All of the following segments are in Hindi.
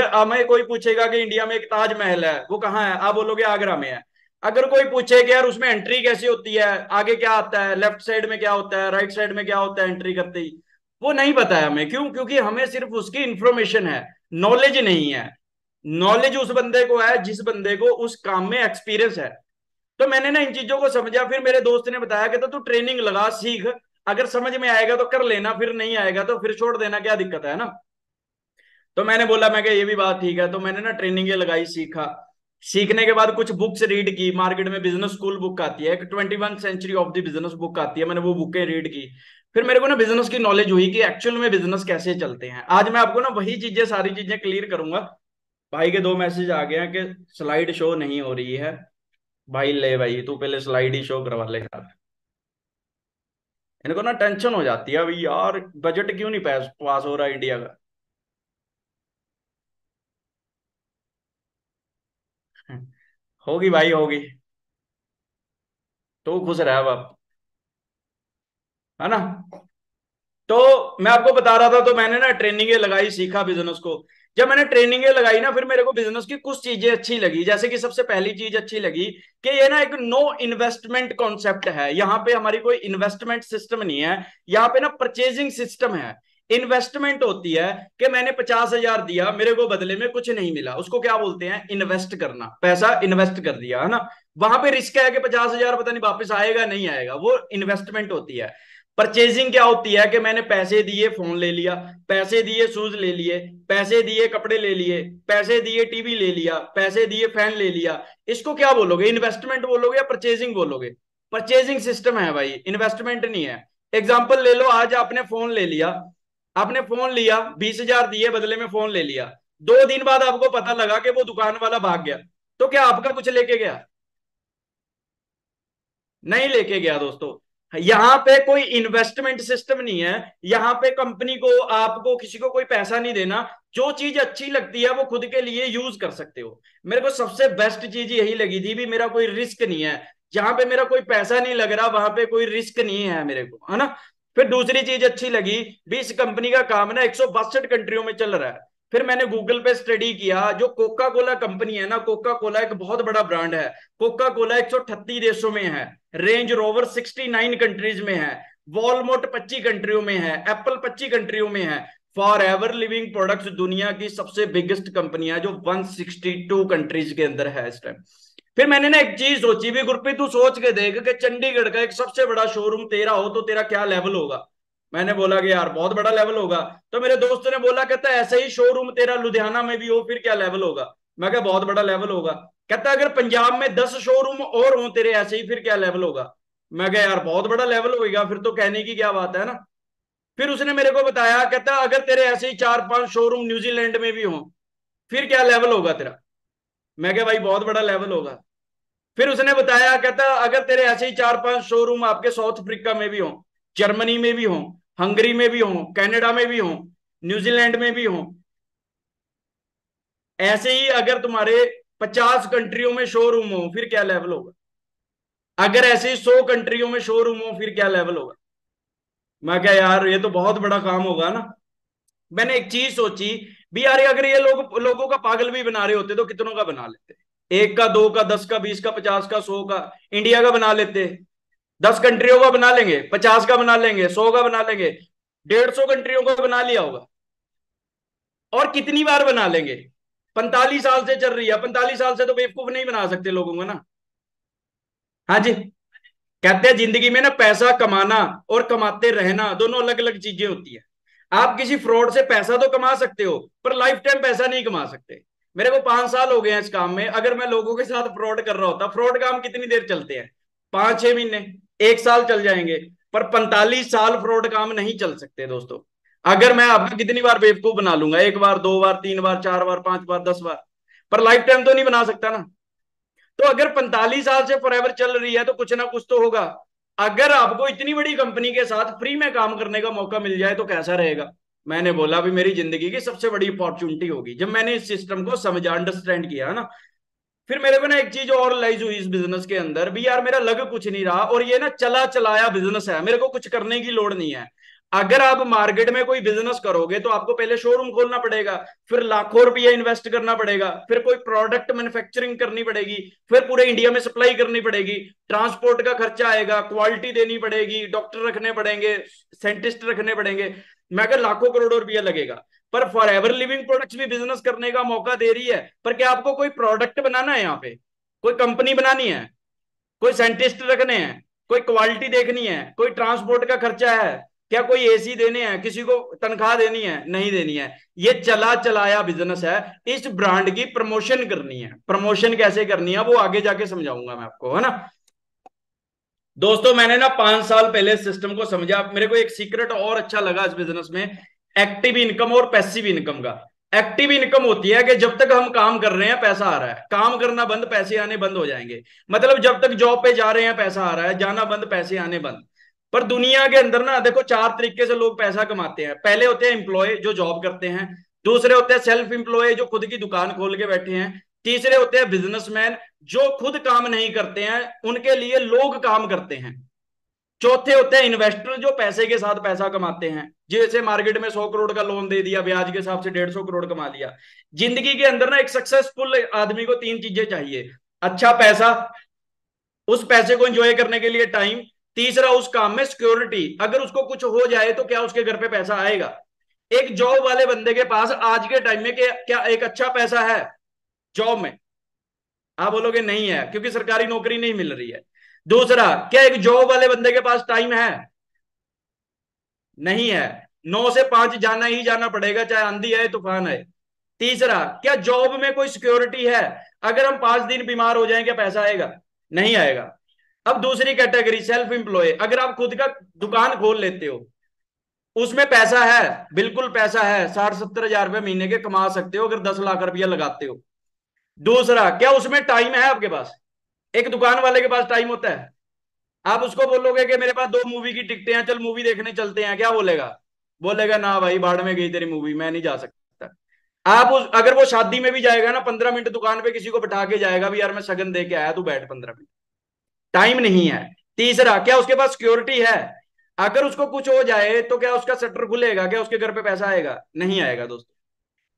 हमें कोई पूछेगा कि इंडिया में एक ताजमहल है, वो कहाँ है, आप बोलोगे आगरा में है। अगर कोई पूछे कि यार उसमें एंट्री कैसी होती है, आगे क्या आता है, लेफ्ट साइड में क्या होता है, राइट साइड में क्या होता है एंट्री करते ही, वो नहीं पता है हमें। क्यों? क्योंकि हमें सिर्फ उसकी इंफॉर्मेशन है, नॉलेज नहीं है। नॉलेज उस बंदे को है जिस बंदे को उस काम में एक्सपीरियंस है। तो मैंने ना इन चीजों को समझा, फिर मेरे दोस्त ने बताया कि तो तू ट्रेनिंग लगा, सीख, अगर समझ में आएगा तो कर लेना, फिर नहीं आएगा तो फिर छोड़ देना, क्या दिक्कत है ना। तो मैंने बोला, मैं ये भी बात ठीक है। तो मैंने ना ट्रेनिंग लगाई, सीखा। सीखने के बाद कुछ बुक्स रीड की, मार्केट में बिजनेस स्कूल बुक आती है, एक 21 century of the business book आती है, मैंने वो बुकें रीड की। फिर मेरे को ना बिजनेस की नॉलेज हुई कि एक्चुअल में बिजनेस कैसे चलते हैं। आज मैं आपको ना वही चीजें, सारी चीजें क्लियर करूंगा। भाई के दो मैसेज आ गए हैं कि स्लाइड शो नहीं हो रही है। भाई ले भाई, तू पहले स्लाइड ही शो करवा ले यार। इनको ना टेंशन हो जाती है अभी यार, बजट क्यों नहीं पास पास हो रहा इंडिया का। होगी भाई, होगी। तो खुश रहा बाप, है ना। तो मैं आपको बता रहा था, तो मैंने ना ट्रेनिंगें लगाई, सीखा बिजनेस को। जब मैंने ट्रेनिंगें लगाई ना, फिर मेरे को बिजनेस की कुछ चीजें अच्छी लगी। जैसे कि सबसे पहली चीज अच्छी लगी कि ये ना एक नो इन्वेस्टमेंट कॉन्सेप्ट है। यहाँ पे हमारी कोई इन्वेस्टमेंट सिस्टम नहीं है, यहाँ पे ना परचेजिंग सिस्टम है। इन्वेस्टमेंट होती है कि मैंने 50,000 दिया, मेरे को बदले में कुछ नहीं मिला, उसको क्या बोलते हैं, इन्वेस्ट करना। पैसा इन्वेस्ट कर दिया, है ना। वहां पे रिस्क है कि 50,000 पता नहीं वापस आएगा नहीं आएगा, वो इन्वेस्टमेंट होती है। परचेजिंग क्या होती है कि मैंने पैसे दिए फोन ले लिया, पैसे दिए शूज ले लिए, पैसे दिए कपड़े ले लिए, पैसे दिए टीवी ले लिया, पैसे दिए फैन ले लिया। इसको क्या बोलोगे, इन्वेस्टमेंट बोलोगे या परचेजिंग बोलोगे? परचेजिंग सिस्टम है भाई, इन्वेस्टमेंट नहीं है। एग्जाम्पल ले लो, आज आपने फोन ले लिया, आपने फोन लिया, 20,000 दिए बदले में फोन ले लिया। 2 दिन बाद आपको पता लगा कि वो दुकान वाला भाग गया, तो क्या आपका कुछ लेके गया? नहीं लेके गया दोस्तों। यहां पे कोई इन्वेस्टमेंट सिस्टम नहीं है। यहां पे कंपनी को, आपको, किसी को कोई पैसा नहीं देना। जो चीज अच्छी लगती है वो खुद के लिए यूज कर सकते हो। मेरे को सबसे बेस्ट चीज यही लगी थी भी, मेरा कोई रिस्क नहीं है। जहां पे मेरा कोई पैसा नहीं लग रहा, वहां पे कोई रिस्क नहीं है मेरे को, है ना। फिर दूसरी चीज अच्छी लगी भी, इस कंपनी का काम ना 162 कंट्रियों में चल रहा है। फिर मैंने गूगल पे स्टडी किया, जो कोका कोला कंपनी है ना, कोका कोला एक बहुत बड़ा ब्रांड है। कोका कोला 138 देशों में है, रेंज रोवर 69 कंट्रीज में है, वॉलमार्ट 25 कंट्रियों में है, एप्पल 25 कंट्रियों में है। फॉर एवर लिविंग प्रोडक्ट्स दुनिया की सबसे बिगेस्ट कंपनी है, जो 162 कंट्रीज के अंदर है इस टाइम। फिर मैंने ना एक चीज सोची भी, गुरप्रीत तू सोच के देख कि चंडीगढ़ का एक सबसे बड़ा शोरूम तेरा हो तो तेरा क्या लेवल होगा। मैंने बोला कि यार बहुत बड़ा लेवल होगा। तो मेरे दोस्त ने बोला, कहता है ऐसे ही शोरूम तेरा लुधियाना में भी हो फिर क्या लेवल होगा। मैं क्या, बहुत बड़ा लेवल होगा। कहता अगर पंजाब में 10 शोरूम और हो तेरे ऐसे ही फिर क्या लेवल होगा। मैं क्या यार, बहुत बड़ा लेवल होगा फिर तो, कहने की क्या बात है ना। फिर उसने मेरे को बताया, कहता अगर तेरे ऐसे ही 4-5 शोरूम न्यूजीलैंड में भी हो फिर क्या लेवल होगा तेरा। मैं क्या भाई, बहुत बड़ा लेवल होगा। फिर उसने बताया, कहता अगर तेरे ऐसे ही 4-5 शोरूम आपके साउथ अफ्रीका में भी हो, जर्मनी में भी हो, हंगरी में भी हो, कनाडा में भी हो, न्यूजीलैंड में भी हो, ऐसे ही अगर तुम्हारे 50 कंट्रियों में शोरूम हो फिर क्या लेवल होगा। अगर ऐसे ही 100 कंट्रियों में शोरूम हो फिर क्या लेवल होगा। मैं क्या यार, ये तो बहुत बड़ा काम होगा ना। मैंने एक चीज सोची भी यार, अगर ये लोग लोगों का पागल भी बना रहे होते तो कितनों का बना लेते। एक का, दो का, 10 का, 20 का, 50 का, 100 का। इंडिया का बना लेते, 10 कंट्रियों का बना लेंगे, 50 का बना लेंगे, 100 का बना लेंगे, 150 कंट्रियों का बना लिया होगा। और कितनी बार बना लेंगे। 45 साल से चल रही है, 45 साल से तो बेवकूफ नहीं बना सकते लोगों को ना। हाँ जी। कहते हैं जिंदगी में ना पैसा कमाना और कमाते रहना दोनों अलग अलग चीजें होती है। आप किसी फ्रॉड से पैसा तो कमा सकते हो, पर लाइफ टाइम पैसा नहीं कमा सकते। मेरे को 5 साल हो गए हैं इस काम में, अगर मैं लोगों के साथ फ्रॉड कर रहा होता, फ्रॉड काम कितनी देर चलते हैं, 5-6 महीने, 1 साल चल जाएंगे। पर 45 साल फ्रॉड काम नहीं चल सकते दोस्तों। अगर मैं आपको कितनी बार बेवकूफ बना लूंगा, 1 बार, 2 बार, 3 बार, 4 बार, 5 बार, 10 बार, पर लाइफ टाइम तो नहीं बना सकता ना। तो अगर 45 साल से फॉरएवर चल रही है तो कुछ ना कुछ तो होगा। अगर आपको इतनी बड़ी कंपनी के साथ फ्री में काम करने का मौका मिल जाए तो कैसा रहेगा। मैंने बोला भी मेरी जिंदगी की सबसे बड़ी अपॉर्चुनिटी होगी जब मैंने इस सिस्टम को समझा, अंडरस्टैंड किया ना। फिर मेरे को ना एक चीज और रियलाइज हुई इस बिजनेस के अंदर भी, यार मेरा लग कुछ नहीं रहा, और ये ना चला चलाया बिजनेस है, मेरे को कुछ करने की लोड़ नहीं है। अगर आप मार्केट में कोई बिजनेस करोगे तो आपको पहले शोरूम खोलना पड़ेगा, फिर लाखों रुपया इन्वेस्ट करना पड़ेगा, फिर कोई प्रोडक्ट मैन्युफैक्चरिंग करनी पड़ेगी, फिर पूरे इंडिया में सप्लाई करनी पड़ेगी, ट्रांसपोर्ट का खर्चा आएगा, क्वालिटी देनी पड़ेगी, डॉक्टर रखने पड़ेंगे, साइंटिस्ट रखने पड़ेंगे, मैं अगर लाखों करोड़ों रुपया लगेगा। पर फॉर एवर लिविंग प्रोडक्ट्स भी बिजनेस करने का मौका दे रही है, पर क्या आपको कोई प्रोडक्ट बनाना है, यहाँ पे कोई कंपनी बनानी है, कोई साइंटिस्ट रखने हैं, कोई क्वालिटी देखनी है, कोई ट्रांसपोर्ट का खर्चा है, क्या कोई एसी देने हैं, किसी को तनख्वाह देनी है, नहीं देनी है। ये चला चलाया बिजनेस है, इस ब्रांड की प्रमोशन करनी है। प्रमोशन कैसे करनी है वो आगे जाके समझाऊंगा मैं आपको, है ना। दोस्तों मैंने ना 5 साल पहले सिस्टम को समझा, मेरे को एक सीक्रेट और अच्छा लगा इस बिजनेस में, एक्टिव इनकम और पैसिव इनकम का। एक्टिव इनकम होती है कि जब तक हम काम कर रहे हैं पैसा आ रहा है, काम करना बंद पैसे आने बंद हो जाएंगे। मतलब जब तक जॉब पे जा रहे हैं पैसा आ रहा है, जाना बंद पैसे आने बंद। पर दुनिया के अंदर ना देखो 4 तरीके से लोग पैसा कमाते हैं। पहले होते हैं एम्प्लॉय जो जॉब करते हैं, दूसरे होते हैं सेल्फ एम्प्लॉय जो खुद की दुकान खोल के बैठे हैं, तीसरे होते हैं बिजनेसमैन जो खुद काम नहीं करते हैं, उनके लिए लोग काम करते हैं, चौथे होते हैं इन्वेस्टर जो पैसे के साथ पैसा कमाते हैं। जैसे मार्केट में 100 करोड़ का लोन दे दिया, ब्याज के हिसाब से 150 करोड़ कमा लिया। जिंदगी के अंदर ना एक सक्सेसफुल आदमी को 3 चीजें चाहिए: अच्छा पैसा, उस पैसे को एंजॉय करने के लिए टाइम, तीसरा उस काम में सिक्योरिटी, अगर उसको कुछ हो जाए तो क्या उसके घर पे पैसा आएगा। एक जॉब वाले बंदे के पास आज के टाइम में क्या एक अच्छा पैसा है जॉब में? आप बोलोगे नहीं है, क्योंकि सरकारी नौकरी नहीं मिल रही है। दूसरा, क्या एक जॉब वाले बंदे के पास टाइम है? नहीं है, 9 से 5 जाना ही जाना पड़ेगा, चाहे आंधी आए तूफान आए। तीसरा, क्या जॉब में कोई सिक्योरिटी है? अगर हम 5 दिन बीमार हो जाएं क्या पैसा आएगा? नहीं आएगा। अब दूसरी कैटेगरी सेल्फ एम्प्लॉय, अगर आप खुद का दुकान खोल लेते हो, उसमें पैसा है, बिल्कुल पैसा है, 60-70 हजार रुपए महीने के कमा सकते हो अगर 10 लाख रुपया लगाते हो। दूसरा, क्या उसमें टाइम है आपके पास? एक दुकान वाले के पास टाइम होता है? आप उसको बोलोगे कि मेरे पास 2 मूवी की टिकटें हैं, चल मूवी देखने चलते हैं, क्या बोलेगा? बोलेगा ना भाई, भाड़ में गई तेरी मूवी, मैं नहीं जा सकता। अगर वो शादी में भी जाएगा ना, 15 मिनट दुकान पे किसी को बैठा के जाएगा भी, यार मैं शगन दे के आया, तू बैठ 15 मिनट, टाइम नहीं है। तीसरा, क्या उसके पास सिक्योरिटी है? अगर उसको कुछ हो जाए तो क्या उसका शटर खुलेगा? क्या उसके घर पे पैसा आएगा? नहीं आएगा दोस्तों।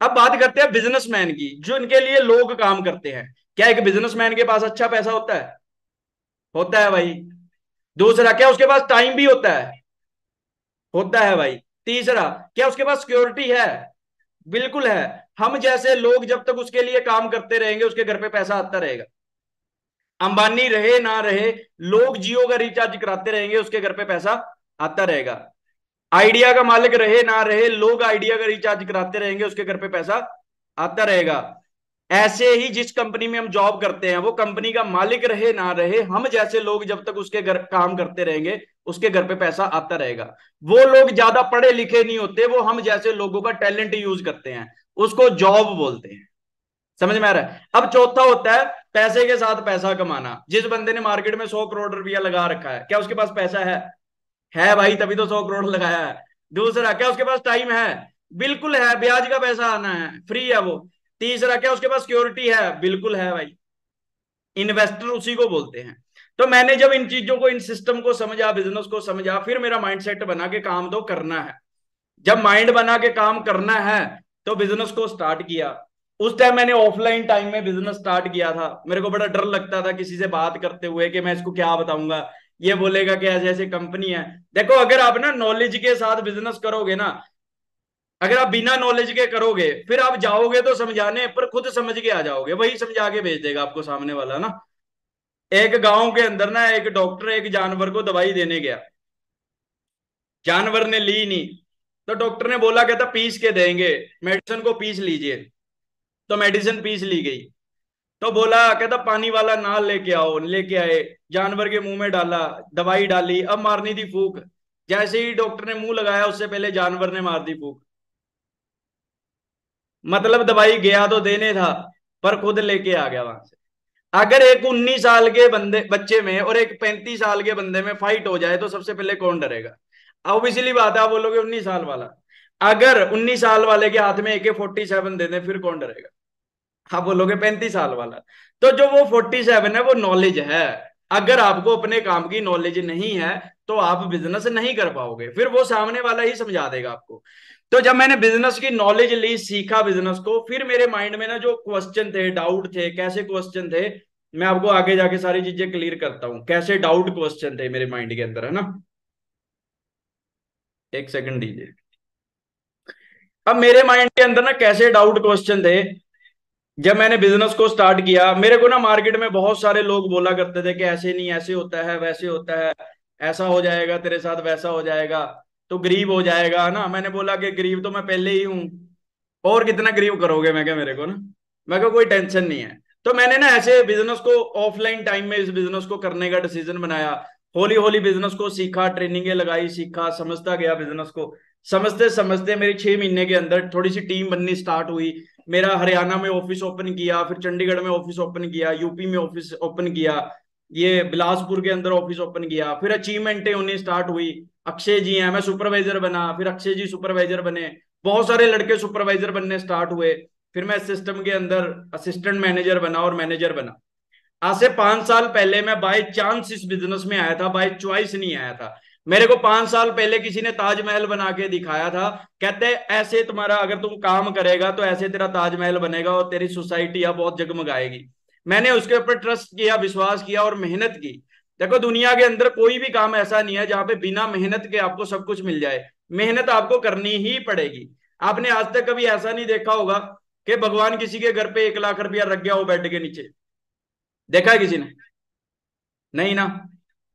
अब बात करते हैं बिजनेसमैन की, जो इनके लिए लोग काम करते हैं। क्या एक बिजनेसमैन के पास अच्छा पैसा होता है? होता है भाई। दूसरा, क्या उसके पास टाइम भी होता है? होता है भाई। तीसरा, क्या उसके पास सिक्योरिटी है? बिल्कुल है। हम जैसे लोग जब तक उसके लिए काम करते रहेंगे उसके घर पे पैसा आता रहेगा। अंबानी रहे ना रहे, लोग जियो का रिचार्ज कराते रहेंगे उसके घर पे पैसा आता रहेगा। आइडिया का मालिक रहे ना रहे, लोग आइडिया का रिचार्ज कराते रहेंगे उसके घर पे पैसा आता रहेगा। ऐसे ही जिस कंपनी में हम जॉब करते हैं वो कंपनी का मालिक रहे ना रहे, हम जैसे लोग जब तक उसके घर काम करते रहेंगे उसके घर पे पैसा आता रहेगा। वो लोग ज्यादा पढ़े लिखे नहीं होते, वो हम जैसे लोगों का टैलेंट यूज करते हैं, उसको जॉब बोलते हैं। समझ में आ रहा है? अब चौथा होता है पैसे के साथ पैसा कमाना। जिस बंदे ने मार्केट में 100 करोड़ रुपया लगा रखा है, क्या उसके पास पैसा है? है भाई, तभी तो 100 करोड़ लगाया है। दूसरा, क्या उसके पास टाइम है? बिल्कुल है, ब्याज का पैसा आना है, फ्री है वो। तीसरा, क्या उसके पास सिक्योरिटी है? बिल्कुल है भाई। इन्वेस्टर उसी को बोलते हैं। तो मैंने जब इन चीजों को, इन सिस्टम को समझा, बिजनेस को समझा, फिर मेरा माइंडसेट बना के काम तो करना है। जब माइंड बना के काम करना है तो बिजनेस को स्टार्ट किया। उस टाइम मैंने ऑफलाइन टाइम में बिजनेस स्टार्ट किया था। मेरे को बड़ा डर लगता था किसी से बात करते हुए कि मैं इसको क्या बताऊंगा, ये बोलेगा कि ऐसे ऐसे कंपनी है। देखो, अगर आप ना नॉलेज के साथ बिजनेस करोगे ना, अगर आप बिना नॉलेज के करोगे फिर आप जाओगे तो समझाने पर खुद समझ के आ जाओगे, वही समझा के भेज देगा आपको सामने वाला ना। एक गांव के अंदर ना एक डॉक्टर एक जानवर को दवाई देने गया, जानवर ने ली नहीं, तो डॉक्टर ने बोला, कहता पीस के देंगे, मेडिसिन को पीस लीजिए। तो मेडिसिन पीस ली गई। तो बोला, कहता पानी वाला नाल लेके आओ, लेके आए, जानवर के मुंह में डाला, दवाई डाली, अब मारनी थी फूक। जैसे ही डॉक्टर ने मुंह लगाया उससे पहले जानवर ने मार दी फूक। मतलब दवाई गया तो देने था, पर खुद लेके आ गया वहां से। अगर एक 19 साल के बंदे बच्चे में और एक 35 साल के बंदे में फाइट हो जाए तो सबसे पहले कौन डरेगा? ऑब्वियसली बात है, आप बोलोगे 19 साल वाला। अगर 19 साल वाले के हाथ में AK-47 दे दें फिर कौन डरेगा? आप बोलोगे 35 साल वाला। तो जो वो 47 है वो नॉलेज है। अगर आपको अपने काम की नॉलेज नहीं है तो आप बिजनेस नहीं कर पाओगे, फिर वो सामने वाला ही समझा देगा आपको। तो जब मैंने बिजनेस की नॉलेज ली, सीखा बिजनेस को, फिर मेरे माइंड में ना जो क्वेश्चन थे, डाउट थे, कैसे क्वेश्चन थे, मैं आपको आगे जाके सारी चीजें क्लियर करता हूं, कैसे डाउट क्वेश्चन थे मेरे माइंड के अंदर, है ना। एक सेकंड दीजिए। अब मेरे माइंड के अंदर ना कैसे डाउट क्वेश्चन थे, जब मैंने बिजनेस को स्टार्ट किया, मेरे को ना मार्केट में बहुत सारे लोग बोला करते थे कि ऐसे नहीं, ऐसे होता है, वैसे होता है, ऐसा हो जाएगा तेरे साथ, वैसा हो जाएगा, तो गरीब हो जाएगा, है ना। मैंने बोला कि गरीब तो मैं पहले ही हूं, और कितना गरीब करोगे, मैं क्या, मेरे को ना, मैं क्या, कोई टेंशन नहीं है। तो मैंने ना ऐसे बिजनेस को ऑफलाइन टाइम में इस बिजनेस को करने का डिसीजन बनाया। होली होली बिजनेस को सीखा, ट्रेनिंगें लगाई, सीखा, समझता गया बिजनेस को। समझते समझते मेरी 6 महीने के अंदर थोड़ी सी टीम बननी स्टार्ट हुई। मेरा हरियाणा में ऑफिस ओपन किया, फिर चंडीगढ़ में ऑफिस ओपन किया, यूपी में ऑफिस ओपन किया, ये बिलासपुर के अंदर ऑफिस ओपन किया, फिर अचीवमेंटें होनी स्टार्ट हुई। अक्षय जी हैं, मैं सुपरवाइजर बना, फिर अक्षय जी सुपरवाइजर बने, बहुत सारे लड़के सुपरवाइजर बनने स्टार्ट हुए। फिर मैं सिस्टम के अंदर असिस्टेंट मैनेजर बना और मैनेजर बना। आज से 5 साल पहले मैं बाय चांस इस बिजनेस में आया था, बाय चॉइस नहीं आया था। मेरे को 5 साल पहले किसी ने ताजमहल बना के दिखाया था, कहते ऐसे तुम्हारा अगर तुम काम करेगा तो ऐसे तेरा ताजमहल बनेगा और तेरी सोसाइटी अब बहुत जगमगाएगी। मैंने उसके ऊपर ट्रस्ट किया, विश्वास किया और मेहनत की। देखो दुनिया के अंदर कोई भी काम ऐसा नहीं है जहां पे बिना मेहनत के आपको सब कुछ मिल जाए। मेहनत आपको करनी ही पड़ेगी। आपने आज तक कभी ऐसा नहीं देखा होगा कि भगवान किसी के घर पे 1 लाख रुपया रख गया हो बेड के नीचे, देखा है किसी ने? नहीं ना।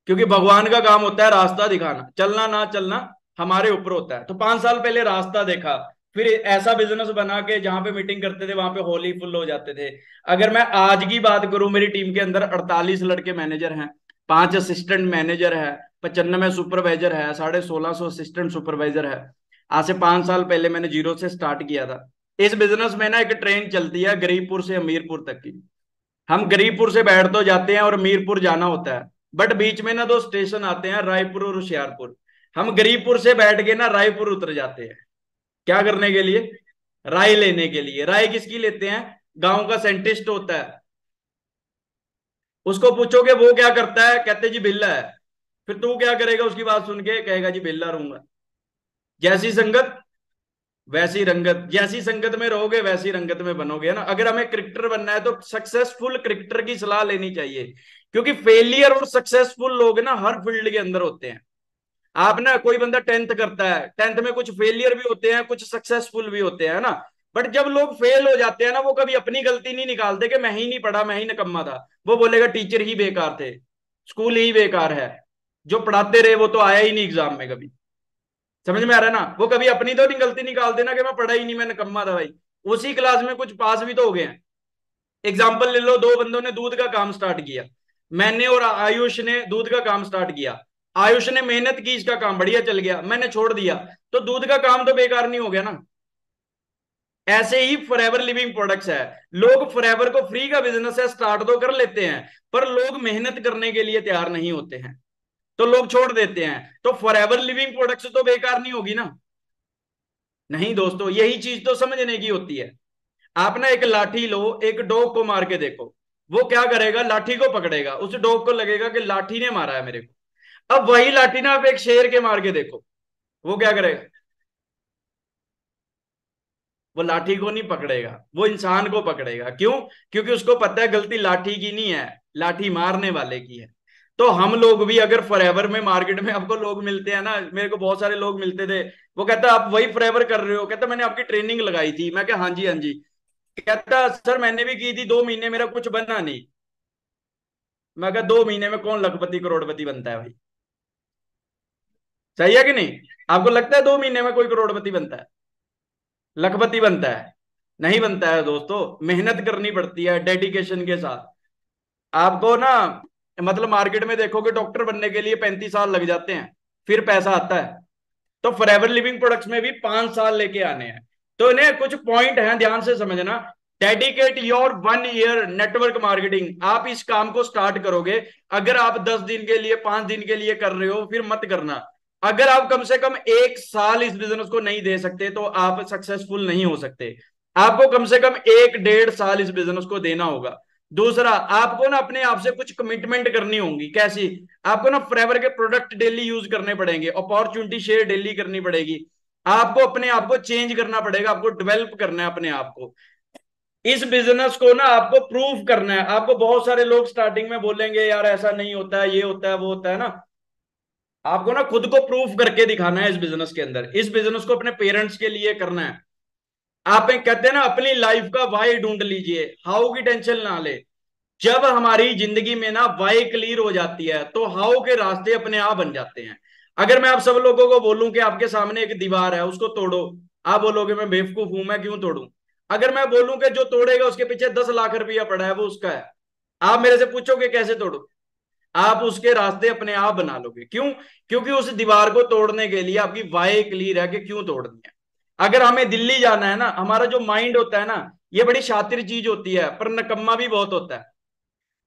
क्योंकि भगवान का काम होता है रास्ता दिखाना, चलना ना चलना हमारे ऊपर होता है। तो 5 साल पहले रास्ता देखा, फिर ऐसा बिजनेस बना के जहां पे मीटिंग करते थे वहां पे होली फुल हो जाते थे। अगर मैं आज की बात करूं, मेरी टीम के अंदर 48 लड़के मैनेजर हैं, 5 असिस्टेंट मैनेजर है, 95 सुपरवाइजर है, 1650 असिस्टेंट सुपरवाइजर है। आज से 5 साल पहले मैंने जीरो से स्टार्ट किया था। इस बिजनेस में ना एक ट्रेन चलती है गरीबपुर से हमीरपुर तक की। हम गरीबपुर से बैठ तो जाते हैं और मीरपुर जाना होता है, बट बीच में ना 2 स्टेशन आते हैं, रायपुर और होशियारपुर। हम गरीबपुर से बैठ के ना रायपुर उतर जाते हैं। क्या करने के लिए? राय लेने के लिए। राय किसकी लेते हैं? गांव का साइंटिस्ट होता है, उसको पूछोगे वो क्या करता है, कहते जी बिल्ला है। फिर तू क्या करेगा उसकी बात सुन के? कहेगा जी बिल्ला रहूंगा। जैसी संगत वैसी रंगत, जैसी संगत में रहोगे वैसी रंगत में बनोगे, है ना। अगर हमें क्रिकेटर बनना है तो सक्सेसफुल क्रिकेटर की सलाह लेनी चाहिए, क्योंकि फेलियर और सक्सेसफुल लोग ना हर फील्ड के अंदर होते हैं। आप ना, कोई बंदा 10th करता है, 10th में कुछ फेलियर भी होते हैं, कुछ सक्सेसफुल भी होते हैं, है ना। बट जब लोग फेल हो जाते हैं ना, वो कभी अपनी गलती नहीं निकालते कि मैं ही नहीं पढ़ा, मैं ही निकम्मा था। वो बोलेगा टीचर ही बेकार थे, स्कूल ही बेकार है, जो पढ़ाते रहे वो तो आया ही नहीं एग्जाम में कभी। समझ में आ रहा है ना। वो कभी अपनी तो नहीं गलती निकालते ना कि मैं पढ़ा ही नहीं, मैं निकम्मा था भाई। उसी क्लास में कुछ पास भी तो हो गए हैं। एग्जाम्पल ले लो, दो बंदों ने दूध का काम स्टार्ट किया, मैंने और आयुष ने दूध का काम स्टार्ट किया। आयुष ने मेहनत की, इसका काम बढ़िया चल गया, मैंने छोड़ दिया, तो दूध का काम तो बेकार नहीं हो गया ना। ऐसे ही फॉरएवर लिविंग प्रोडक्ट्स है। लोग फॉरएवर को फ्री का बिजनेस है स्टार्ट तो कर लेते हैं, पर लोग मेहनत करने के लिए तैयार नहीं होते हैं, तो लोग छोड़ देते हैं। तो फॉरएवर लिविंग प्रोडक्ट्स तो बेकार नहीं होगी ना। नहीं दोस्तों, यही चीज तो समझने की होती है। आप ना एक लाठी लो, एक डॉग को मार के देखो, वो क्या करेगा? लाठी को पकड़ेगा, उस डॉग को लगेगा कि लाठी ने मारा है मेरे को। अब वही लाठी ना आप एक शेर के मार के देखो, वो क्या करेगा? वो लाठी को नहीं पकड़ेगा, वो इंसान को पकड़ेगा। क्यों? क्योंकि उसको पता है गलती लाठी की नहीं है, लाठी मारने वाले की है। तो हम लोग भी अगर फॉरएवर में, मार्केट में आपको लोग मिलते हैं ना, मेरे को बहुत सारे लोग मिलते थे, वो कहता आप वही फॉरएवर कर रहे हो? कहता मैंने आपकी ट्रेनिंग लगाई थी। मैं क्या, हाँ जी हाँ जी। कहता सर मैंने भी की थी 2 महीने, मेरा कुछ बना नहीं। मैं कहा 2 महीने में कौन लखपति करोड़पति बनता है भाई? सही है कि नहीं? आपको लगता है 2 महीने में कोई करोड़पति बनता है, लखपति बनता है? नहीं बनता है दोस्तों। मेहनत करनी पड़ती है डेडिकेशन के साथ। आपको ना, मतलब मार्केट में देखोगे डॉक्टर बनने के लिए 35 साल लग जाते हैं, फिर पैसा आता है। तो फॉरएवर लिविंग प्रोडक्ट्स में भी 5 साल लेके आने हैं। तो इन्हें कुछ पॉइंट हैं, ध्यान से समझना। Dedicate your 1 year network marketing. आप इस काम को स्टार्ट करोगे, अगर आप 10 दिन के लिए, 5 दिन के लिए कर रहे हो, फिर मत करना। अगर आप कम से कम 1 साल इस बिजनेस को नहीं दे सकते तो आप सक्सेसफुल नहीं हो सकते। आपको कम से कम 1 डेढ़ साल इस बिजनेस को देना होगा। दूसरा, आपको ना अपने आप से कुछ कमिटमेंट करनी होगी। कैसी? आपको ना फॉरएवर के प्रोडक्ट डेली यूज करने पड़ेंगे, अपॉर्चुनिटी शेयर डेली करनी पड़ेगी, आपको अपने आप को चेंज करना पड़ेगा, आपको डेवलप करना है अपने आप को। इस बिजनेस को ना आपको प्रूफ करना है। आपको बहुत सारे लोग स्टार्टिंग में बोलेंगे यार ऐसा नहीं होता है, ये होता है, वो होता है ना। आपको ना खुद को प्रूफ करके दिखाना है इस बिजनेस के अंदर। इस बिजनेस को अपने पेरेंट्स के लिए करना है। आप एक कहते हैं ना, अपनी लाइफ का वाई ढूंढ लीजिए, हाउ की टेंशन ना ले। जब हमारी जिंदगी में ना वाई क्लियर हो जाती है तो हाउ के रास्ते अपने आप बन जाते हैं। अगर मैं आप सब लोगों को बोलूं कि आपके सामने एक दीवार है, उसको तोड़ो, आप बोलोगे मैं बेवकूफ हूं, मैं क्यों तोड़ूं। अगर मैं बोलूं कि जो तोड़ेगा उसके पीछे 10 लाख रुपया पड़ा है, वो उसका है, आप मेरे से पूछोगे कैसे तोड़ो, आप उसके रास्ते अपने आप बना लोगे। क्यों? क्योंकि उस दीवार को तोड़ने के लिए आपकी वाई क्लियर है कि क्यों तोड़नी है। अगर हमें दिल्ली जाना है ना, हमारा जो माइंड होता है ना, ये बड़ी शातिर चीज होती है पर नकम्मा भी बहुत होता है।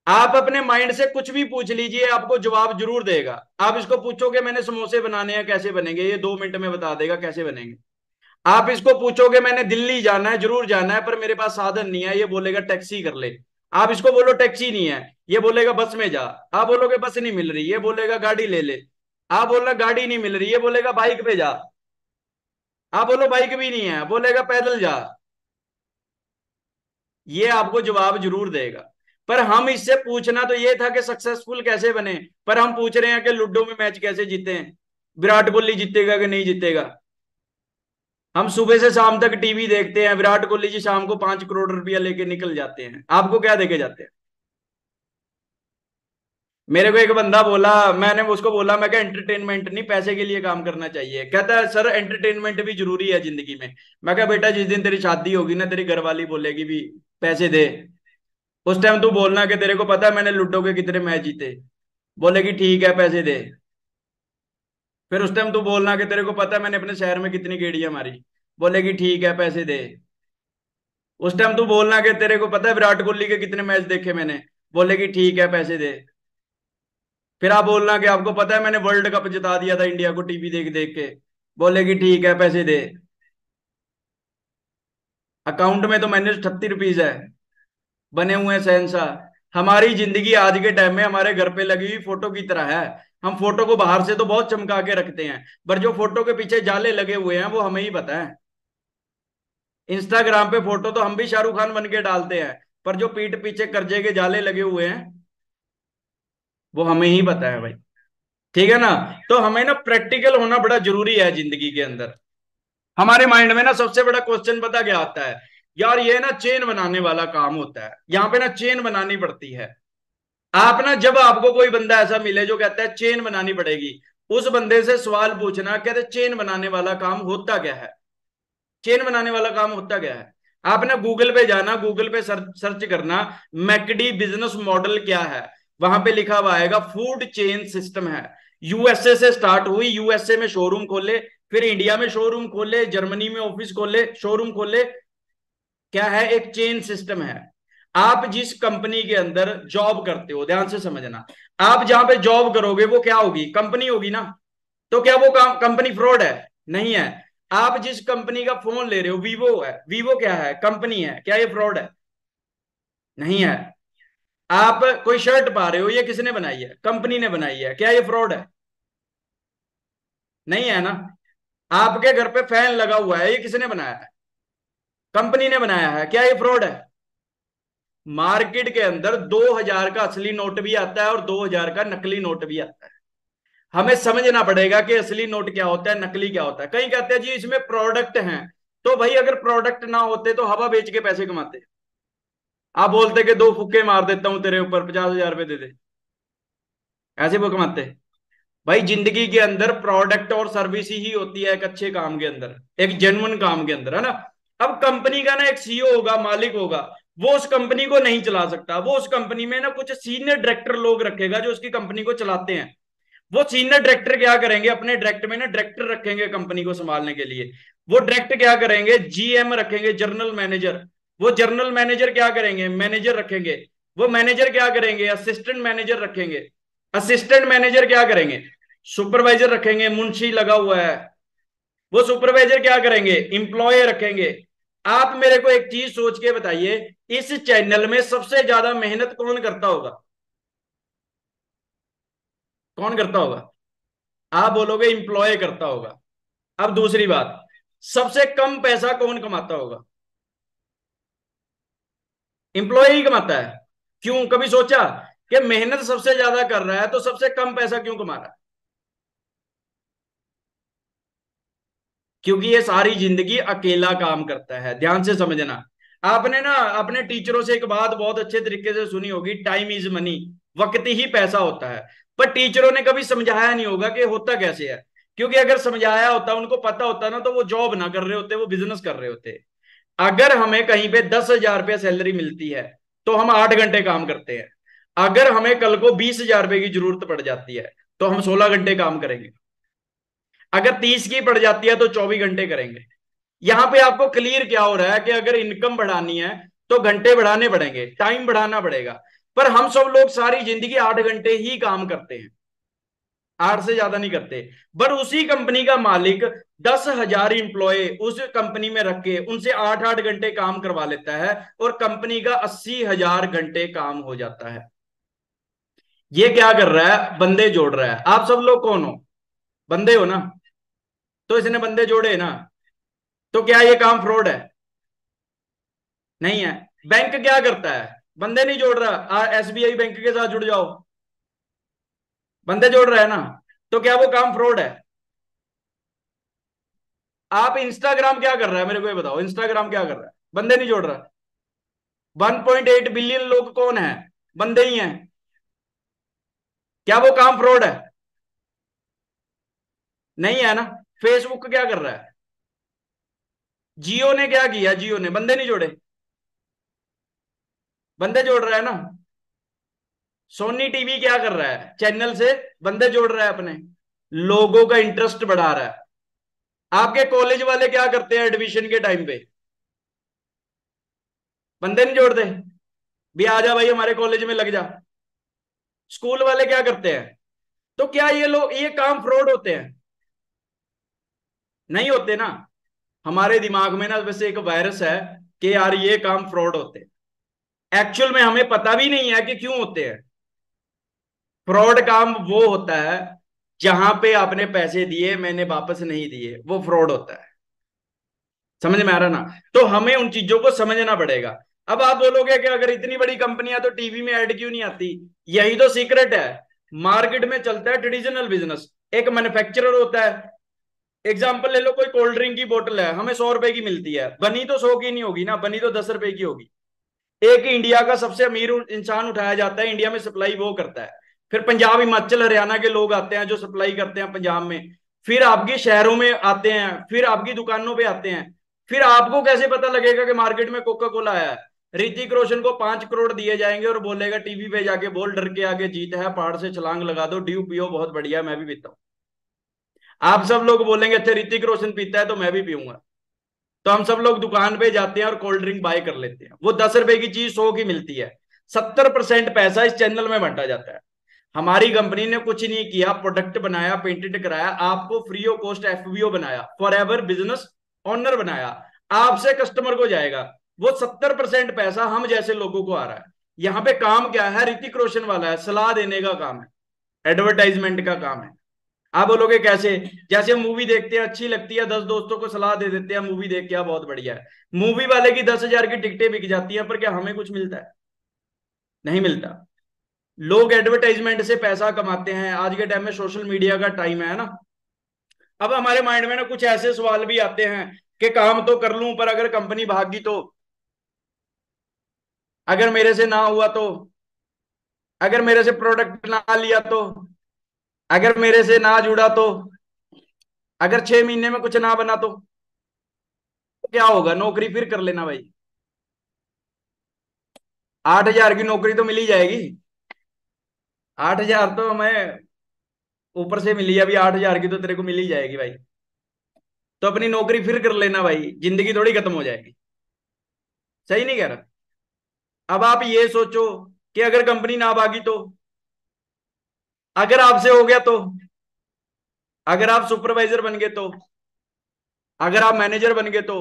आप अपने माइंड से कुछ भी पूछ लीजिए, आपको जवाब जरूर देगा। आप इसको पूछोगे मैंने समोसे बनाने हैं कैसे बनेंगे, ये 2 मिनट में बता देगा कैसे बनेंगे। आप इसको पूछोगे मैंने दिल्ली जाना है, जरूर जाना है पर मेरे पास साधन नहीं है, ये बोलेगा टैक्सी कर ले। आप इसको बोलो टैक्सी नहीं है, ये बोलेगा बस में जा। आप बोलोगे बस नहीं मिल रही, ये बोलेगा गाड़ी ले ले। आप बोलना गाड़ी नहीं मिल रही, ये बोलेगा बाइक पे जा। आप बोलो बाइक भी नहीं है, बोलेगा पैदल जा। ये आपको जवाब जरूर देगा। पर हम इससे पूछना तो ये था कि सक्सेसफुल कैसे बने, पर हम पूछ रहे हैं कि लूडो में मैच कैसे जीते हैं, विराट कोहली जीतेगा कि नहीं जीतेगा। हम सुबह से शाम तक टीवी देखते हैं, विराट कोहली जी शाम को 5 करोड़ रुपया लेके निकल जाते हैं, आपको क्या देके जाते हैं? मेरे को एक बंदा बोला, मैंने उसको बोला मैं क्या एंटरटेनमेंट नहीं पैसे के लिए काम करना चाहिए। कहता है सर एंटरटेनमेंट भी जरूरी है जिंदगी में। मैं क्या बेटा जिस दिन तेरी शादी होगी ना, तेरी घरवाली बोलेगी भी पैसे दे, उस टाइम तू बोलना कि तेरे को पता है मैंने लूडो के कितने मैच जीते। बोलेगी ठीक है पैसे दे। फिर उस टाइम तू बोलना कि तेरे को पता है मैंने अपने शहर में कितनी गेड़ियां मारी। बोलेगी ठीक है पैसे दे। उस टाइम तू बोलना कि तेरे को पता है विराट कोहली के कितने मैच देखे मैंने। बोलेगी ठीक है पैसे दे। फिर आप बोलना कि आपको पता है मैंने वर्ल्ड कप जिता दिया था इंडिया को टीवी देख देख के। बोलेगी ठीक है पैसे दे। अकाउंट में तो -38 रुपीज है, बने हुए हैं शहंशाह। हमारी जिंदगी आज के टाइम में हमारे घर पे लगी हुई फोटो की तरह है। हम फोटो को बाहर से तो बहुत चमका के रखते हैं, पर जो फोटो के पीछे जाले लगे हुए हैं वो हमें ही पता है। इंस्टाग्राम पे फोटो तो हम भी शाहरुख खान बन के डालते हैं, पर जो पीठ पीछे कर्जे के जाले लगे हुए हैं वो हमें ही पता है भाई। ठीक है ना? तो हमें ना प्रैक्टिकल होना बड़ा जरूरी है जिंदगी के अंदर। हमारे माइंड में ना सबसे बड़ा क्वेश्चन पता क्या आता है? यार ये ना चेन बनाने वाला काम होता है, यहाँ पे ना चेन बनानी पड़ती है। आप ना जब आपको कोई बंदा ऐसा मिले जो कहता है चेन बनानी पड़ेगी, उस बंदे से सवाल पूछना, कहते चेन बनाने वाला काम होता क्या है। चेन बनाने वाला काम होता क्या है? आप ना गूगल पे जाना, गूगल पे सर्च करना, मैकडी बिजनेस मॉडल क्या है। वहां पे लिखा हुआ आएगा फूड चेन सिस्टम है। यूएसए से स्टार्ट हुई, यूएसए में शोरूम खोले, फिर इंडिया में शोरूम खोले, जर्मनी में ऑफिस खोले, शोरूम खोले। क्या है? एक चेन सिस्टम है। आप जिस कंपनी के अंदर जॉब करते हो, ध्यान से समझना, आप जहां पे जॉब करोगे वो क्या होगी? कंपनी होगी ना। तो क्या वो कंपनी फ्रॉड है? नहीं है। आप जिस कंपनी का फोन ले रहे हो, वीवो है, वीवो क्या है? कंपनी है, क्या ये फ्रॉड है? नहीं है। आप कोई शर्ट पा रहे हो, ये किसने बनाई है? कंपनी ने बनाई है, क्या ये फ्रॉड है? नहीं है ना। आपके घर पे फैन लगा हुआ है, ये किसने बनाया है? कंपनी ने बनाया है, क्या ये फ्रॉड है? मार्केट के अंदर 2000 का असली नोट भी आता है और 2000 का नकली नोट भी आता है। हमें समझना पड़ेगा कि असली नोट क्या होता है, नकली क्या होता है। कहीं कहते हैं जी इसमें प्रोडक्ट हैं, तो भाई अगर प्रोडक्ट ना होते तो हवा बेच के पैसे कमाते। आप बोलते कि 2 फुक्के मार देता हूं तेरे ऊपर, 50,000 रुपए दे दे, ऐसे वो कमाते। भाई जिंदगी के अंदर प्रोडक्ट और सर्विस ही होती है एक अच्छे काम के अंदर, एक जेन्युइन काम के अंदर, है ना। अब कंपनी का ना एक सीईओ होगा, मालिक होगा, वो उस कंपनी को नहीं चला सकता। वो उस कंपनी में ना कुछ सीनियर डायरेक्टर लोग रखेगा जो उसकी कंपनी को चलाते हैं। वो सीनियर डायरेक्टर क्या करेंगे? अपने डायरेक्ट में ना डायरेक्टर रखेंगे कंपनी को संभालने के लिए। वो डायरेक्टर क्या करेंगे? जीएम रखेंगे, जनरल मैनेजर। वो जनरल मैनेजर क्या करेंगे? मैनेजर रखेंगे। वो मैनेजर क्या करेंगे? असिस्टेंट मैनेजर रखेंगे। असिस्टेंट मैनेजर क्या करेंगे? सुपरवाइजर रखेंगे, मुंशी लगा हुआ है। वो सुपरवाइजर क्या करेंगे? इंप्लॉय रखेंगे। आप मेरे को एक चीज सोच के बताइए, इस चैनल में सबसे ज्यादा मेहनत कौन करता होगा? कौन करता होगा? आप बोलोगे इंप्लॉय करता होगा। अब दूसरी बात, सबसे कम पैसा कौन कमाता होगा? इंप्लॉय ही कमाता है। क्यों, कभी सोचा कि मेहनत सबसे ज्यादा कर रहा है तो सबसे कम पैसा क्यों कमा रहा है? क्योंकि ये सारी जिंदगी अकेला काम करता है। ध्यान से समझना। आपने ना अपने टीचरों से एक बात बहुत अच्छे तरीके से सुनी होगी, टाइम इज मनी, वक्त ही पैसा होता है। पर टीचरों ने कभी समझाया नहीं होगा कि होता कैसे है। क्योंकि अगर समझाया होता, उनको पता होता ना, तो वो जॉब ना कर रहे होते, वो बिजनेस कर रहे होते। अगर हमें कहीं पे 10,000 रुपया सैलरी मिलती है तो हम 8 घंटे काम करते हैं। अगर हमें कल को 20,000 रुपए की जरूरत पड़ जाती है तो हम 16 घंटे काम करेंगे। अगर 30 की पड़ जाती है तो 24 घंटे करेंगे। यहां पे आपको क्लियर क्या हो रहा है कि अगर इनकम बढ़ानी है तो घंटे बढ़ाने पड़ेंगे, टाइम बढ़ाना पड़ेगा। पर हम सब लोग सारी जिंदगी 8 घंटे ही काम करते हैं, 8 से ज्यादा नहीं करते। पर उसी कंपनी का मालिक 10,000 इंप्लॉय उस कंपनी में रख के उनसे 8 8 घंटे काम करवा लेता है, और कंपनी का 80,000 घंटे काम हो जाता है। ये क्या कर रहा है? बंदे जोड़ रहा है। आप सब लोग कौन हो? बंदे हो ना? तो इसने बंदे जोड़े ना। तो क्या ये काम फ्रॉड है? नहीं है। बैंक क्या करता है? बंदे नहीं जोड़ रहा। एसबीआई बैंक के साथ जुड़ जाओ, बंदे जोड़ रहा है ना। तो क्या वो काम फ्रॉड है? आप इंस्टाग्राम क्या कर रहा है मेरे को ये बताओ, इंस्टाग्राम क्या कर रहा है? बंदे नहीं जोड़ रहा। 1.8 बिलियन लोग कौन है? बंदे ही हैं। क्या वो काम फ्रॉड है? नहीं है ना। फेसबुक क्या कर रहा है? जियो ने क्या किया? जियो ने बंदे नहीं जोड़े, बंदे जोड़ रहा है ना। सोनी टीवी क्या कर रहा है? चैनल से बंदे जोड़ रहा है अपने, लोगों का इंटरेस्ट बढ़ा रहा है। आपके कॉलेज वाले क्या करते हैं एडमिशन के टाइम पे? बंदे नहीं जोड़ते, भी आ जा भाई हमारे कॉलेज में लग जा। स्कूल वाले क्या करते हैं? तो क्या ये लोग, ये काम फ्रॉड होते हैं? नहीं होते ना। हमारे दिमाग में ना वैसे एक वायरस है कि यार ये काम फ्रॉड होते हैं। एक्चुअल में हमें पता भी नहीं है कि क्यों होते हैं। फ्रॉड काम वो होता है जहां पे आपने पैसे दिए, मैंने वापस नहीं दिए, वो फ्रॉड होता है। समझ में आ रहा ना? तो हमें उन चीजों को समझना पड़ेगा। अब आप बोलोगे कि अगर इतनी बड़ी कंपनियां तो टीवी में ऐड क्यों नहीं आती? यही तो सीक्रेट है। मार्केट में चलता है ट्रेडिशनल बिजनेस। एक मैन्युफैक्चरर होता है। एग्जाम्पल ले लो, कोई कोल्ड ड्रिंक की बोतल है, हमें 100 रुपए की मिलती है, बनी तो 100 की नहीं होगी ना, बनी तो 10 रुपए की होगी। एक इंडिया का सबसे अमीर इंसान उठाया जाता है, इंडिया में सप्लाई वो करता है। फिर पंजाब हिमाचल हरियाणा के लोग आते हैं जो सप्लाई करते हैं पंजाब में। फिर आपके शहरों में आते हैं, फिर आपकी दुकानों पे आते हैं। फिर आपको कैसे पता लगेगा कि मार्केट में कोका कोला आया है? ऋतिक रोशन को 5 करोड़ दिए जाएंगे और बोलेगा टीवी पे जाके, बोल डर के आगे जीत है, पहाड़ से छलांग लगा दो, ड्यू पियो बहुत बढ़िया, मैं भी पीता हूँ। आप सब लोग बोलेंगे अच्छा ऋतिक रोशन पीता है तो मैं भी पीऊंगा। तो हम सब लोग दुकान पे जाते हैं और कोल्ड ड्रिंक बाय कर लेते हैं। वो 10 रुपए की चीज 100 की मिलती है। 70% पैसा इस चैनल में बांटा जाता है। हमारी कंपनी ने कुछ नहीं किया, प्रोडक्ट बनाया, पेटेंट कराया, आपको फ्री ऑफ कॉस्ट एफबीओ बनाया, फॉर एवर बिजनेस ऑनर बनाया, आपसे कस्टमर को जाएगा। वो 70% पैसा हम जैसे लोगों को आ रहा है। यहाँ पे काम क्या है? ऋतिक रोशन वाला है, सलाह देने का काम है, एडवर्टाइजमेंट का काम है। आप बोलोगे कैसे? जैसे हम मूवी देखते हैं, अच्छी लगती है, 10 दोस्तों को सलाह दे देते हैं, मूवी देख के आ, बहुत बढ़िया है। मूवी वाले की 10,000 की टिकटें बिक जाती हैं, पर क्या हमें कुछ मिलता है? नहीं मिलता। लोग एडवर्टाइजमेंट से पैसा कमाते हैं। आज के टाइम में सोशल मीडिया का टाइम है ना। अब हमारे माइंड में ना कुछ ऐसे सवाल भी आते हैं कि काम तो कर लूं पर अगर कंपनी भागी तो, अगर मेरे से ना हुआ तो, अगर मेरे से प्रोडक्ट ना लिया तो, अगर मेरे से ना जुड़ा तो, अगर 6 महीने में कुछ ना बना तो क्या होगा? नौकरी फिर कर लेना भाई। 8,000 की नौकरी तो मिल ही जाएगी। 8,000 तो हमें ऊपर से मिली, अभी 8,000 की तो तेरे को मिल ही जाएगी भाई। तो अपनी नौकरी फिर कर लेना भाई, जिंदगी थोड़ी खत्म हो जाएगी। सही नहीं कह रहा? अब आप ये सोचो कि अगर कंपनी ना भागी तो, अगर आपसे हो गया तो, अगर आप सुपरवाइजर बन गए तो, अगर आप मैनेजर बन गए तो,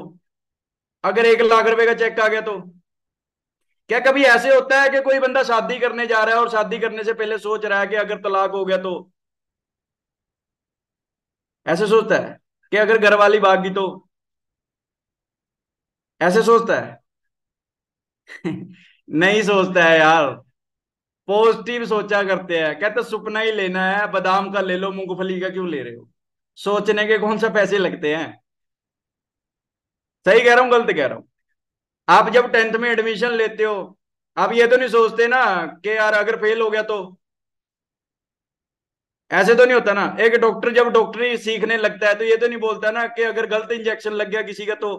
अगर 1 लाख रुपए का चेक आ गया तो? क्या कभी ऐसे होता है कि कोई बंदा शादी करने जा रहा है और शादी करने से पहले सोच रहा है कि अगर तलाक हो गया तो? ऐसे सोचता है कि अगर घरवाली भाग गई तो? ऐसे सोचता है? नहीं सोचता है यार। पॉजिटिव सोचा करते हैं, कहते सपना ही लेना है, बादाम का ले लो, मूंगफली का क्यों ले रहे हो? सोचने के कौन सा पैसे लगते हैं? सही कह रहा हूँ गलत कह रहा हूँ? आप जब 10th में एडमिशन लेते हो, आप ये तो नहीं सोचते ना कि यार अगर फेल हो गया तो? ऐसे तो नहीं होता ना। एक डॉक्टर जब डॉक्टरी सीखने लगता है तो ये तो नहीं बोलता ना कि अगर गलत इंजेक्शन लग गया किसी का तो?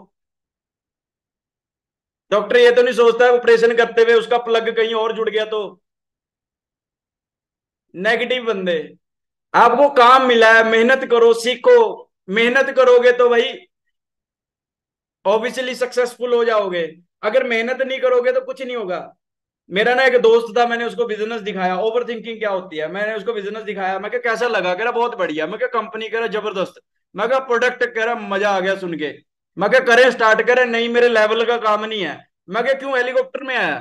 डॉक्टर ये तो नहीं सोचता ऑपरेशन करते हुए उसका प्लग कहीं और जुड़ गया तो? नेगेटिव बंदे। आपको काम मिला है, मेहनत करो, सीखो। मेहनत करोगे तो भाई ऑब्वियसली सक्सेसफुल हो जाओगे। अगर मेहनत नहीं करोगे तो कुछ नहीं होगा। मेरा ना एक दोस्त था, मैंने उसको बिजनेस दिखाया, ओवर थिंकिंग क्या होती है, मैंने उसको बिजनेस दिखाया। मैं क्या कैसा लगा, कह रहा बहुत बढ़िया। मैं क्या कंपनी कह रहा जबरदस्त। मैं क्या प्रोडक्ट कह रहा मजा आ गया सुन के। मैं क्या करें स्टार्ट करें? नहीं मेरे लेवल का काम नहीं है। मैं क्या क्यों हेलीकॉप्टर में आया?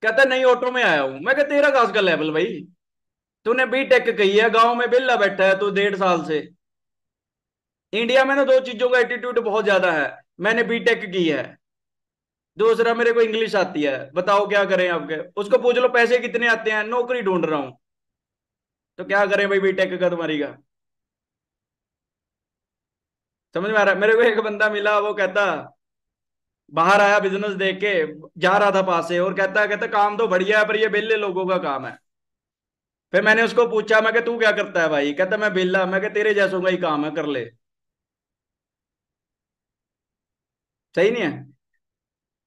कहता नहीं ऑटो में आया हूं। मैं क्या तेरा खास का लेवल भाई? तूने बीटेक कही है, गांव में बेला बैठा है तू 1.5 साल से। इंडिया में ना दो चीजों का एटीट्यूड बहुत ज्यादा है। मैंने बीटेक की है, दूसरा मेरे को इंग्लिश आती है। बताओ क्या करें आपके? उसको पूछ लो पैसे कितने आते हैं, नौकरी ढूंढ रहा हूं। तो क्या करें भाई बीटेक का तुम्हारी का? समझ में आ रहा है? मेरे को एक बंदा मिला, वो कहता बाहर आया बिजनेस देख के, जा रहा था पास से, और कहता काम तो बढ़िया है पर ये बेले लोगों का काम है। फिर मैंने उसको पूछा, मैं तू क्या करता है भाई? कहता मैं बेला। मैं तेरे जैसों का ही काम है, कर ले। सही नहीं है?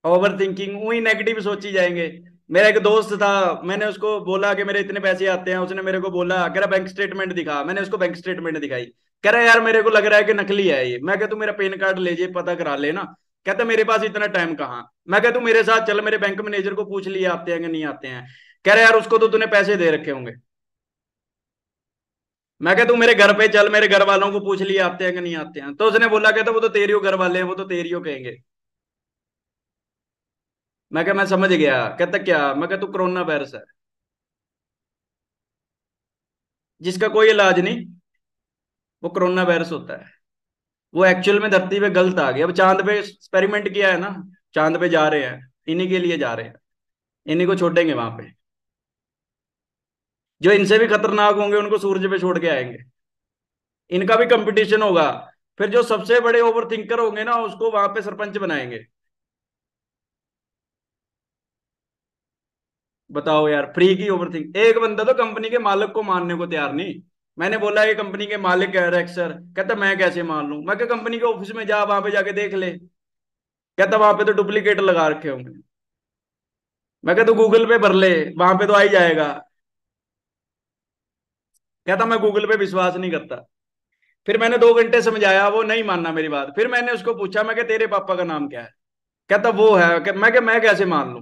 ओवर थिंकिंग, वही नेगेटिव सोची जाएंगे। मेरा एक दोस्त था, मैंने उसको बोला कि मेरे इतने पैसे आते हैं। उसने मेरे को बोला, कह रहा बैंक स्टेटमेंट दिखा। मैंने उसको बैंक स्टेटमेंट दिखाई। कह रहा यार मेरे को लग रहा है कि नकली है ये। मैं तू मेरा पैन कार्ड ले जे, पता करा लेना। कहता मेरे पास इतना टाइम कहाँ। मैं तू मेरे साथ चल, मेरे बैंक मैनेजर को पूछ लिए आते हैं कि नहीं आते हैं। कह रहा यार उसको तो तूने पैसे दे रखे होंगे। मैं तू मेरे घर पे चल, मेरे घर वालों को पूछ लिए आते हैं कि नहीं आते हैं। तो उसने बोला, कहता वो तो तेरियो घर वाले हैं, वो तो तेरियो कहेंगे। मैं समझ गया। कहता क्या? तू कोरोना वायरस है जिसका कोई इलाज नहीं, वो कोरोना वायरस होता है। वो एक्चुअल में धरती पे गलत आ गया। अब चांद पे एक्सपेरिमेंट किया है ना, चांद पे जा रहे हैं, इन्हीं के लिए जा रहे हैं। इन्हीं को छोड़ेंगे वहां पे। जो इनसे भी खतरनाक होंगे उनको सूरज पे छोड़ के आएंगे। इनका भी कंपटीशन होगा। फिर जो सबसे बड़े ओवर थिंकर होंगे ना, उसको वहां पे सरपंच बनाएंगे। बताओ यार, फ्री की ओवर थिंक। एक बंदा तो कंपनी के मालिक को मानने को तैयार नहीं। मैंने बोला ये कंपनी के मालिक है रेक्स सर। कहता मैं कैसे मान लूं? मैं क्या कंपनी के ऑफिस में जा, वहां पे जाके देख ले। कहता वहां पे तो डुप्लीकेट लगा रखे होंगे। मैं क्या तू गूगल पे भर ले, वहां पे तो आ ही जाएगा। कहता मैं गूगल पे विश्वास नहीं करता। फिर मैंने 2 घंटे समझाया, वो नहीं मानना मेरी बात। फिर मैंने उसको पूछा, मैं क्या तेरे पापा का नाम क्या है? कहता वो है। मैं क्या मैं कैसे मान लूं?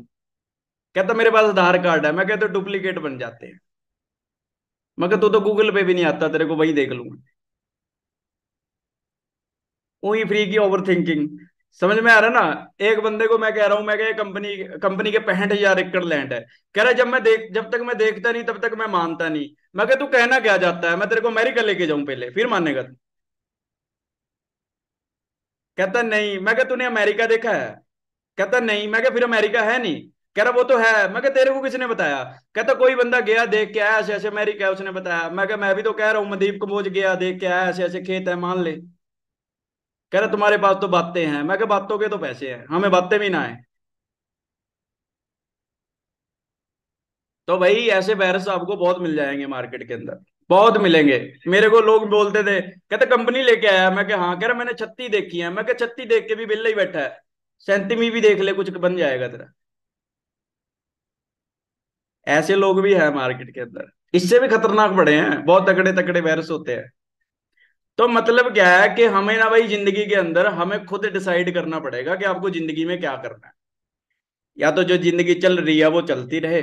कहता मेरे पास आधार कार्ड है। मैं कहता डुप्लीकेट बन जाते हैं। मैं क्या तू तो गूगल पे भी नहीं आता, तेरे को वही देख लूंगा। वही फ्री की ओवर थिंकिंग। समझ में आ रहा है ना? एक बंदे को मैं कह रहा हूं, मैं क्या कंपनी कंपनी के 65,000 एकड़ लैंड है। कह रहा जब तक मैं देखता नहीं तब तक मैं मानता नहीं। मैं क्या तू कहना क्या चाहता है? मैं तेरे को अमेरिका लेके जाऊं पहले, फिर मानेगा तू? कहता नहीं। मैं क्या तूने अमेरिका देखा है? कहता नहीं। मैं क्या फिर अमेरिका है नहीं? कह रहा वो तो है। मैं क्या तेरे को किसने बताया? कहता कोई बंदा गया देख के आया, ऐसे ऐसे अमेरिका है, उसने बताया। मैं क्या मैं भी तो कह रहा हूँ, मनदीप कम्बोज गया देख के आया, ऐसे ऐसे खेत है, मान ले। कह रहा तुम्हारे पास तो बातें हैं। मैं क्या बातों के तो पैसे हैं, हमें बातें भी ना है। तो भाई ऐसे वायरस आपको बहुत मिल जाएंगे मार्केट के अंदर, बहुत मिलेंगे। मेरे को लोग बोलते थे, कहते कंपनी लेके आया। मैं क्या हाँ? कह रहा मैंने 36 देखी है। मैं क्या 36 देख के भी बिल्ला ही बैठा है, 37वीं भी देख ले, कुछ बन जाएगा तेरा। ऐसे लोग भी है मार्केट के अंदर। इससे भी खतरनाक बड़े हैं, बहुत तगड़े तगड़े वायरस होते हैं। तो मतलब क्या है कि हमें ना भाई जिंदगी के अंदर हमें खुद डिसाइड करना पड़ेगा कि आपको जिंदगी में क्या करना है। या तो जो जिंदगी चल रही है वो चलती रहे,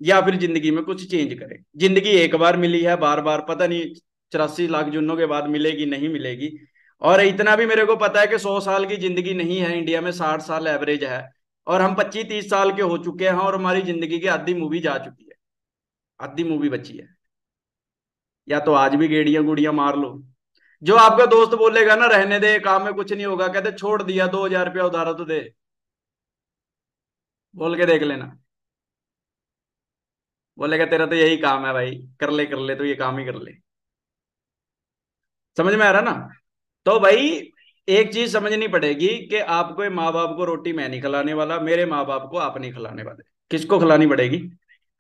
या फिर जिंदगी में कुछ चेंज करें। जिंदगी एक बार मिली है, बार बार पता नहीं 84 लाख जन्मों के बाद मिलेगी नहीं मिलेगी। और इतना भी मेरे को पता है कि 100 साल की जिंदगी नहीं है, इंडिया में 60 साल एवरेज है। और हम 25-30 साल के हो चुके हैं और हमारी जिंदगी की आधी मूवी जा चुकी है, आधी मूवी बची है। या तो आज भी गेड़ियां गुड़ियां मार लो। जो आपका दोस्त बोलेगा ना रहने दे काम में कुछ नहीं होगा, कहते छोड़ दिया, 2,000 रुपया उधारा तो दे, बोल के देख लेना। बोलेगा तेरा तो यही काम है भाई, कर ले तो ये काम ही कर ले। समझ में आ रहा ना? तो भाई एक चीज समझनी पड़ेगी कि आपको माँ बाप को रोटी मैं नहीं खिलाने वाला, मेरे माँ बाप को आप नहीं खिलाने वाले। किसको खिलानी पड़ेगी?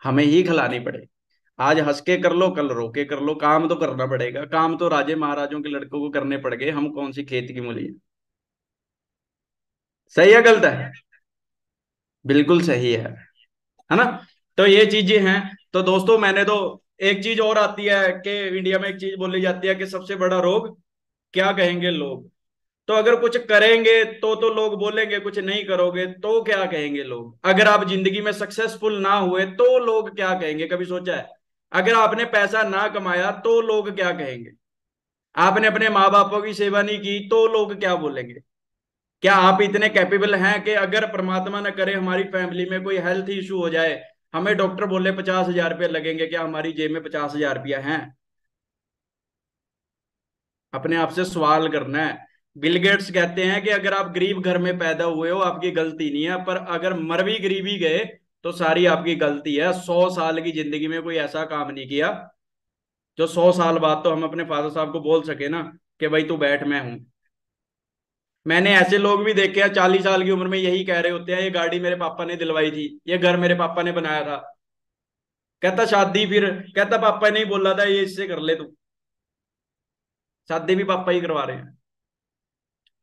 हमें ही खिलानी पड़ेगी। आज हंस के कर लो, कल रो के कर लो, काम तो करना पड़ेगा। काम तो राजे महाराजों के लड़कों को करने पड़ गए, हम कौन सी खेत की मूली है। सही है गलत है? बिल्कुल सही है ना? तो ये चीजें हैं। तो दोस्तों मैंने तो, एक चीज और आती है कि इंडिया में एक चीज बोली जाती है कि सबसे बड़ा रोग क्या कहेंगे लोग। तो अगर कुछ करेंगे तो लोग बोलेंगे, कुछ नहीं करोगे तो क्या कहेंगे लोग। अगर आप जिंदगी में सक्सेसफुल ना हुए तो लोग क्या कहेंगे, कभी सोचा है? अगर आपने पैसा ना कमाया तो लोग क्या कहेंगे? आपने अपने माँ बापों की सेवा नहीं की तो लोग क्या बोलेंगे? क्या आप इतने कैपेबल हैं कि अगर परमात्मा न करे हमारी फैमिली में कोई हेल्थ इशू हो जाए, हमें डॉक्टर बोले 50,000 रुपये लगेंगे, क्या हमारी जेब में 50,000 रुपया है? अपने आप से सवाल करना है। बिल गेट्स कहते हैं कि अगर आप गरीब घर में पैदा हुए हो आपकी गलती नहीं है, पर अगर मर भी गरीबी गए तो सारी आपकी गलती है। 100 साल की जिंदगी में कोई ऐसा काम नहीं किया जो 100 साल बाद तो हम अपने फादर साहब को बोल सके ना कि भाई तू बैठ, मैं हूं। मैंने ऐसे लोग भी देखे हैं 40 साल की उम्र में यही कह रहे होते हैं, ये गाड़ी मेरे पापा ने दिलवाई थी, ये घर मेरे पापा ने बनाया था। कहता शादी, फिर कहता पापा ने ही बोला था ये इससे कर ले तू। शादी भी पापा ही करवा रहे हैं।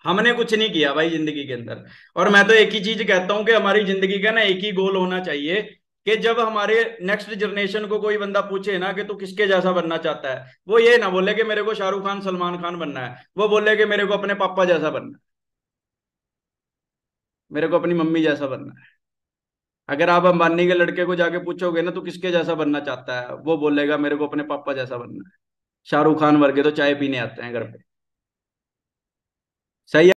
हमने कुछ नहीं किया भाई जिंदगी के अंदर। और मैं तो एक ही चीज कहता हूं कि हमारी जिंदगी का ना एक ही गोल होना चाहिए कि जब हमारे नेक्स्ट जनरेशन को कोई बंदा पूछे ना कि तू किसके जैसा बनना चाहता है, वो ये ना बोले कि मेरे को शाहरुख खान सलमान खान बनना है, वो बोले कि मेरे को अपने पापा जैसा बनना है, मेरे को अपनी मम्मी जैसा बनना है। अगर आप अंबानी के लड़के को जाके पूछोगे ना तू किसके जैसा बनना चाहता है, वो बोलेगा मेरे को अपने पापा जैसा बनना है। शाहरुख खान वर्गे तो चाय पीने आते हैं घर पे। सही है।